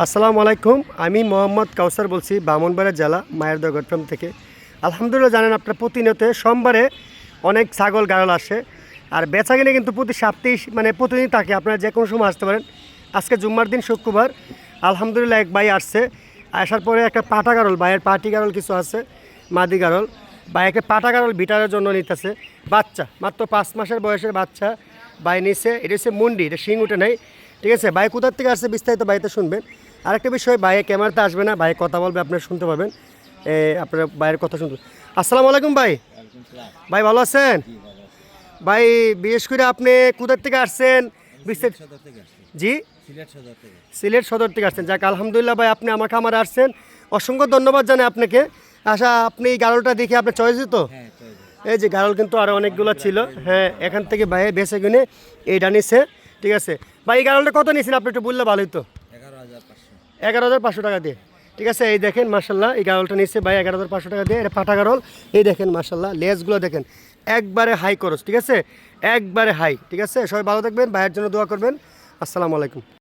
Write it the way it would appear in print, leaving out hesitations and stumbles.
আসসালামু আলাইকুম। আমি মোহাম্মদ কাউসার বলছি, ব্রাহ্মণবাড়িয়া জেলা মায়ের দোয়া গট্রাম থেকে। আলহামদুলিল্লাহ, জানেন আপনার প্রতিনিয়ত সোমবারে অনেক ছাগল গাড়ল আসে, আর বেচা কিনে কিন্তু প্রতি সপ্তাহে মানে প্রতিদিন থাকে। আপনারা যে কোনো সময় আসতে পারেন। আজকে জুম্মার দিন, শুক্রবার। আলহামদুলিল্লাহ, এক ভাই আসছে। আসার পরে একটা পাটা গাড়ল, ভাইয়ের পাটি গাড়ল কিছু আছে, মাদি গাড়ল। ভাইকে পাটা গাড়ল বিটারের জন্য নিতেছে। বাচ্চা মাত্র 5 মাসের বয়সের বাচ্চা ভাই নিছে। এটা হচ্ছে মুন্ডি, এটা শিং উঠে নেই। ঠিক আছে, ভাই কোথার থেকে আসছে বিস্তারিত বাড়িতে শুনবেন। আরেকটা বিষয়, ভাইয়ের ক্যামেরাতে আসবে না, ভাই কথা বলবে, আপনারা শুনতে পাবেন। আপনার ভাইয়ের কথা শুনতে। আসসালামু আলাইকুম ভাই। ভাই ভালো আছেন? ভাই বিশেষ করে আপনি কোথার থেকে আসছেন বিস্তারিত? জি, সিলেট সদর থেকে আসছেন। যাক আলহামদুলিল্লাহ ভাই, আপনি আমার খামারে আসছেন, অসংখ্য ধন্যবাদ জানাই আপনাকে। আচ্ছা, আপনি এই গাড়লটা দেখে আপনার চয়েস তো? এই যে গাড়ল কিন্তু আরও অনেকগুলো ছিল। হ্যাঁ, এখান থেকে ভাই বেছে কিনে এইটা নিচ্ছে। ঠিক আছে ভাই, এই গাড়লটা কত নিয়েছেন আপনি একটু বললে ভালোই তো। 11,500 টাকা দিয়ে। ঠিক আছে, এই দেখেন মার্শাল্লাহ, এই গাড়লটা নিচ্ছে ভাই 11,500 টাকা দিয়ে। এটা পাটা গাড়ল। এই দেখেন মার্শাল্লাহ, লেজগুলো দেখেন, একবারে হাই খরচ। ঠিক আছে, একবারে হাই। ঠিক আছে, সবাই ভালো থাকবেন, ভাইয়ের জন্য দোয়া করবেন। আসসালামু আলাইকুম।